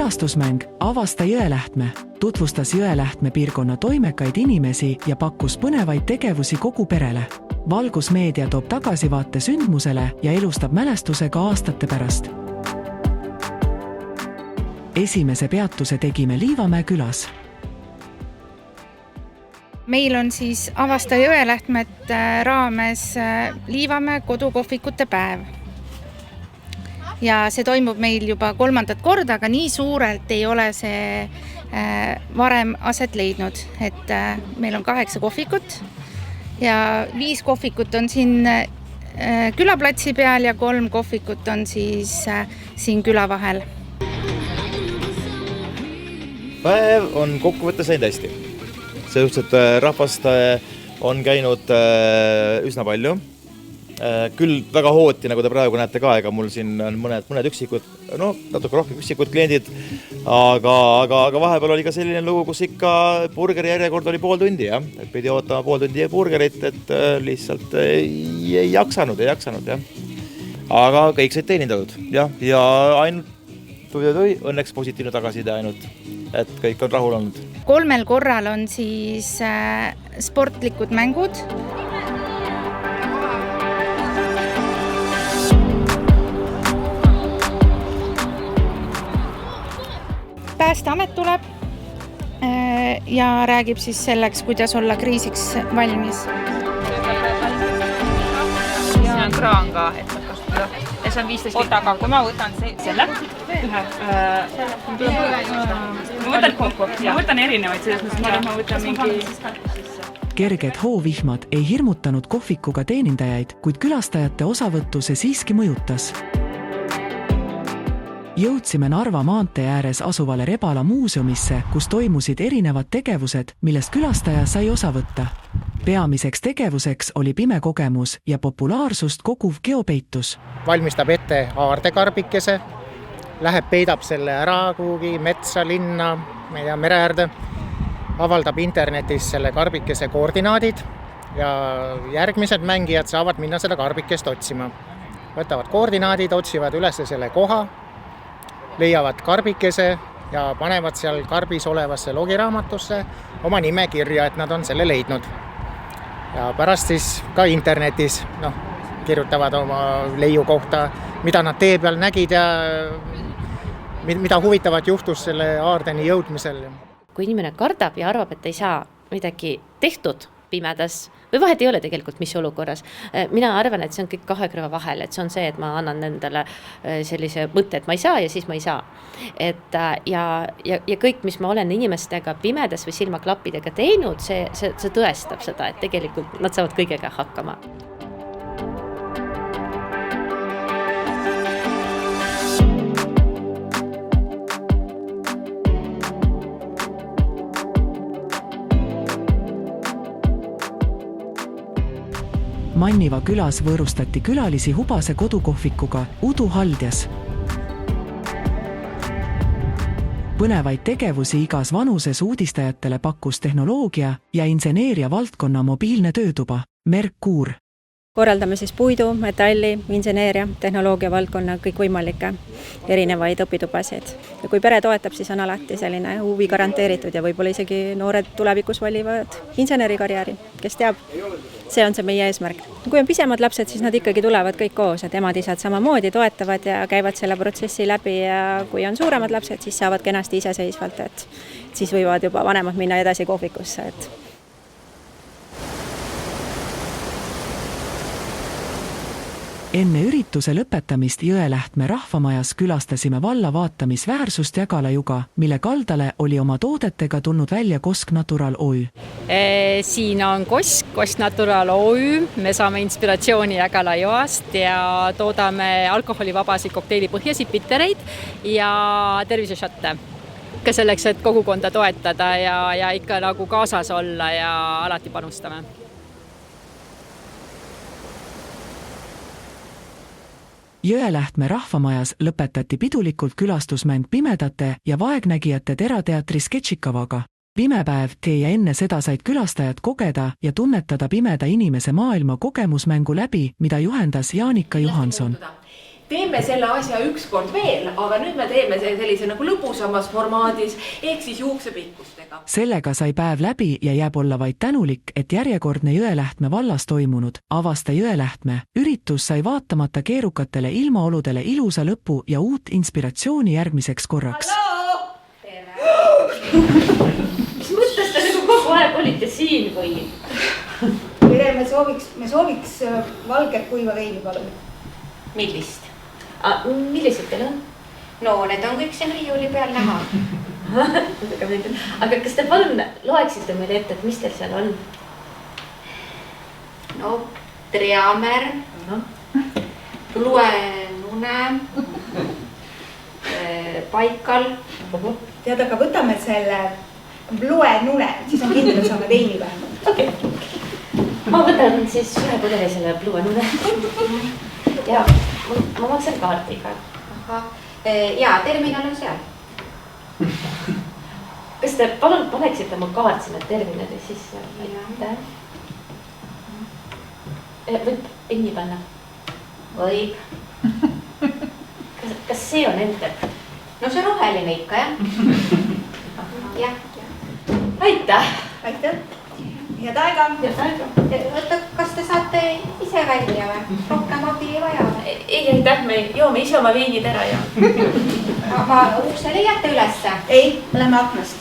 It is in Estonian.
külastusmäng Avasta Jõelähtme tutvustas Jõelähtme piirkonna toimekaid inimesi ja pakkus põnevaid tegevusi kogu perele. Valgusmeedia toob tagasivaate sündmusele ja elustab mälestusega aastate pärast. Esimese peatuse tegime Liivamäe külas. Meil on siis Avasta Jõelähtmet raames Liivamäe kodukohvikute päev. Ja see toimub meil juba 3. korda, aga nii suurelt ei ole see varem aset leidnud. Et meil on 8 kohvikut ja 5 kohvikut on siin külaplatsi peal ja 3 kohvikut on siis siin küla vahel. Päev on kokkuvõttes läinud hästi. See just, et rahvast on käinud üsna palju. Küll väga hooti, nagu te praegu näete ka, ega mul siin on mõned üksikud, natuke rohkem üksikud kliendid, aga vahepeal oli ka selline lugu, kus ikka burgeri järjekord oli pool tundi, jah. Et pidi ootama pool tundi burgerit, et lihtsalt ei jaksanud. Aga kõik said teenindatud, jah, ja ainult õnneks positiivne tagasiside ainult, et kõik on rahul olnud. 3 korral on siis sportlikud mängud. Päästeamet tuleb ja räägib siis selleks, kuidas olla kriisiks valmis. See on kraan ka, et saab kasutada. Ja see on 15 liitrit. Oota, aga kui ma võtan selle ma võtan erinevaid, selles mõttes ma võtan mingi... Kerged hoovihmad ei hirmutanud kohvikuga teenindajaid, kuid külastajate osavõttu see siiski mõjutas. Jõudsime Narva maantee ääres asuvale Rebala muuseumisse, kus toimusid erinevad tegevused, millest külastaja sai osa võtta. Peamiseks tegevuseks oli pime kogemus ja populaarsust koguv geopeitus. Valmistab ette aardekarbikese, läheb peidab selle ära kuhugi metsa, linna, mere äärde, avaldab internetis selle karbikese koordinaadid ja järgmised mängijad saavad minna seda karbikest otsima. Võtavad koordinaadid, otsivad üles selle koha, leiavad karbikese ja panevad seal karbis olevasse logiraamatusse oma nime kirja, et nad on selle leidnud. Ja pärast siis ka internetis kirjutavad oma leiu kohta, mida nad tee peal nägid ja mida huvitavat juhtus selle aardeni jõudmisel. Kui inimene kardab ja arvab, et ei saa midagi tehtud pimedas, või vahet ei ole tegelikult, mis olukorras. Mina arvan, et see on kõik 2 kõrva vahel, et see on see, et ma annan endale sellise mõtte, et ma ei saa ja siis ma ei saa. Ja kõik, mis ma olen inimestega pimedas või silmaklappidega teinud, see tõestab seda, et tegelikult nad saavad kõigega hakkama. Manniva külas võõrustati külalisi Hubase kodukohvikuga Udu Haldjas. Põnevaid tegevusi igas vanuses uudistajatele pakkus tehnoloogia ja inseneeria valdkonna mobiilne töötuba Merkuur. Korraldame siis puidu, metalli, inseneeria, tehnoloogia valdkonna kõik võimalikke erinevaid õpitubasid. Ja kui pere toetab, siis on alati selline huvi garanteeritud ja võib-olla isegi noored tulevikus valivad insenerikarjääri, kes teab, see on see meie eesmärk. Kui on pisemad lapsed, siis nad ikkagi tulevad kõik koos, et emad-isad samamoodi toetavad ja käivad selle protsessi läbi ja kui on suuremad lapsed, siis saavad kenasti iseseisvalt, et siis võivad juba vanemad minna edasi kohvikusse, et Enne ürituse lõpetamist Jõelähtme rahvamajas külastasime valla vaatamisväärsust Jagalajuga, mille kaldale oli oma toodetega tulnud välja Kosk Natural Oy. Siin on Kosk Natural Oy. Me saame inspiratsiooni Jagalajoast ja toodame alkoholivabasid kokteili põhjasid pittereid ja tervisešatte. Ka selleks, et kogukonda toetada ja ikka nagu kaasas olla ja alati panustame. Jõelähtme rahvamajas lõpetati pidulikult külastusmäng pimedate ja vaegnägijate terateatri Sketšikavaga. Pimepäev tee ja enne seda said külastajad kogeda ja tunnetada pimeda inimese maailma kogemusmängu läbi, mida juhendas Jaanika Johanson. teeme selle asja ükskord veel, aga nüüd me teeme sellise nagu lõbusamas formaadis, ehk siis juuksepikkustega. Sellega sai päev läbi ja jääb olla vaid tänulik, et järjekordne Jõelähtme vallas toimunud Avasta Jõelähtme üritus sai vaatamata keerukatele ilmaoludele ilusa lõpu ja uut inspiratsiooni järgmiseks korraks. Mis mõttes te nagu kogu aeg olite siin või? Tere, me sooviks valget kuiva veini palun. Millist? Millised teil on? No, need on kõik siin riiuli peal näha. Aga kas te palun loeksite meile ette, et mis teil seal on? No, triamer, luenune, paikal. Tead, aga võtame selle luenune, siis on kindel, et saame veini vähemalt. Okei. Ma võtan siis ühe pudeli selle luenune. Ja ma maksan kaardiga. Jaa, terminal on seal. Kas te palun paneksite mu kaart sinna terminali sisse? Võib inni panna? Võib. Kas see on enter? No see roheline ikka, jah? Jah. Aitäh! Aitäh! Head aega! Võtta, kas te saate ise välja või? Rohkem abi ei vaja? Ei, aitäh, me joome ise oma veinid ära ja... Ma ukse leiate ülesse? Ei, oleme aknast.